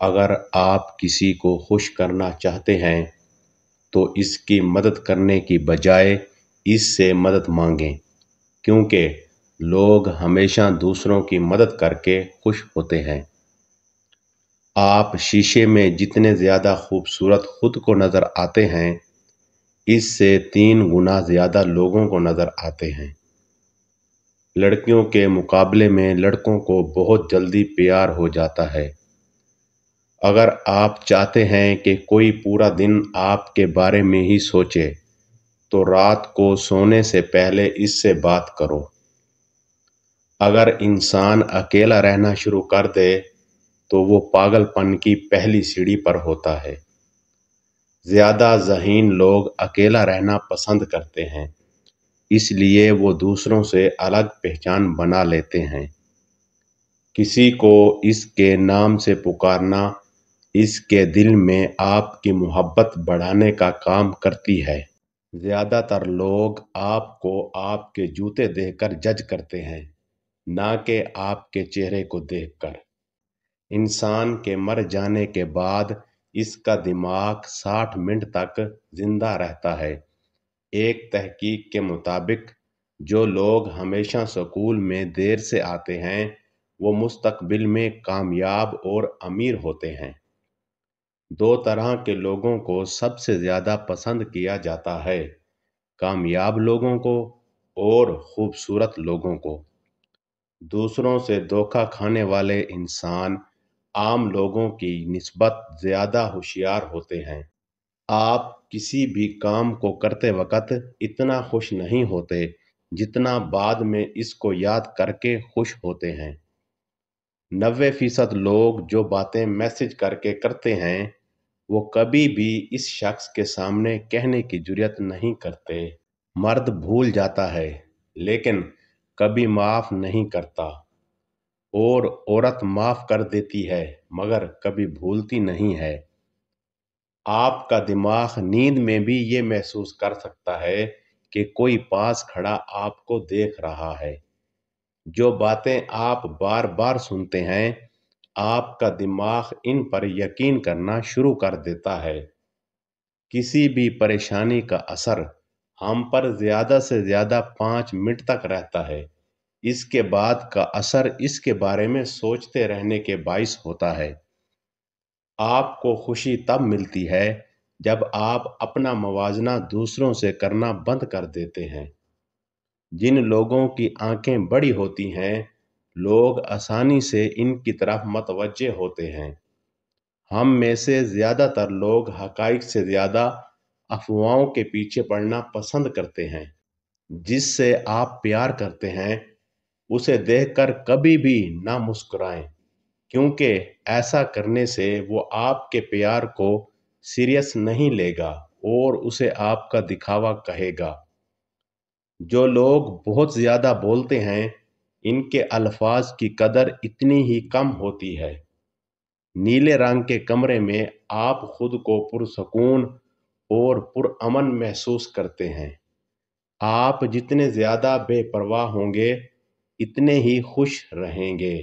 اگر آپ کسی کو خوش کرنا چاہتے ہیں تو اس کی مدد کرنے کی بجائے اس سے مدد مانگیں، کیونکہ لوگ ہمیشہ دوسروں کی مدد کر کے خوش ہوتے ہیں۔ آپ شیشے میں جتنے زیادہ خوبصورت خود کو نظر آتے ہیں، اس سے 3 گنا زیادہ لوگوں کو نظر آتے ہیں۔ لڑکیوں کے مقابلے میں لڑکوں کو بہت جلدی پیار ہو جاتا ہے۔ اگر آپ چاہتے ہیں کہ کوئی پورا دن آپ کے بارے میں ہی سوچے تو رات کو سونے سے پہلے اس سے بات کرو۔ اگر انسان اکیلا رہنا شروع کر دے تو وہ پاگل پن کی پہلی سیڑھی پر ہوتا ہے۔ زیادہ ذہین لوگ اکیلا رہنا پسند کرتے ہیں، اس لیے وہ دوسروں سے الگ پہچان بنا لیتے ہیں۔ کسی کو اس کے نام سے پکارنا اس کے دل میں آپ کی محبت بڑھانے کا کام کرتی ہے۔ زیادہ تر لوگ آپ کو آپ کے جوتے دیکھ کر جج کرتے ہیں، نہ کہ آپ کے چہرے کو دیکھ کر۔ انسان کے مر جانے کے بعد اس کا دماغ 60 منٹ تک زندہ رہتا ہے۔ ایک تحقیق کے مطابق جو لوگ ہمیشہ سکول میں دیر سے آتے ہیں وہ مستقبل میں کامیاب اور امیر ہوتے ہیں۔ 2 طرح کے لوگوں کو سب سے زیادہ پسند کیا جاتا ہے: کامیاب لوگوں کو اور خوبصورت لوگوں کو۔ دوسروں سے دھوکہ کھانے والے انسان عام لوگوں کی نسبت زیادہ ہوشیار ہوتے ہیں۔ آپ کسی بھی کام کو کرتے وقت اتنا خوش نہیں ہوتے جتنا بعد میں اس کو یاد کر کے خوش ہوتے ہیں۔ 90% لوگ جو باتیں میسج کر کے کرتے ہیں وہ کبھی بھی اس شخص کے سامنے کہنے کی جرات نہیں کرتے۔ مرد بھول جاتا ہے لیکن کبھی معاف نہیں کرتا، اور عورت معاف کر دیتی ہے مگر کبھی بھولتی نہیں ہے۔ آپ کا دماغ نیند میں بھی یہ محسوس کر سکتا ہے کہ کوئی پاس کھڑا آپ کو دیکھ رہا ہے۔ جو باتیں آپ بار بار سنتے ہیں آپ کا دماغ ان پر یقین کرنا شروع کر دیتا ہے۔ کسی بھی پریشانی کا اثر ہم پر زیادہ سے زیادہ 5 منٹ تک رہتا ہے۔ اس کے بعد کا اثر اس کے بارے میں سوچتے رہنے کے باعث ہوتا ہے۔ آپ کو خوشی تب ملتی ہے جب آپ اپنا موازنہ دوسروں سے کرنا بند کر دیتے ہیں۔ جن لوگوں کی آنکھیں بڑی ہوتی ہیں لوگ آسانی سے ان کی طرف متوجہ ہوتے ہیں۔ ہم میں سے زیادہ تر لوگ حقائق سے زیادہ افواہوں کے پیچھے پڑنا پسند کرتے ہیں۔ جس سے آپ پیار کرتے ہیں اسے دیکھ کر کبھی بھی نہ مسکرائیں، کیونکہ ایسا کرنے سے وہ آپ کے پیار کو سیریس نہیں لے گا اور اسے آپ کا دکھاوا کہے گا۔ جو لوگ بہت زیادہ بولتے ہیں ان کے الفاظ کی قدر اتنی ہی کم ہوتی ہے۔ نیلے رنگ کے کمرے میں آپ خود کو پرسکون اور پرامن محسوس کرتے ہیں۔ آپ جتنے زیادہ بے پرواہ ہوں گے اتنے ہی خوش رہیں گے۔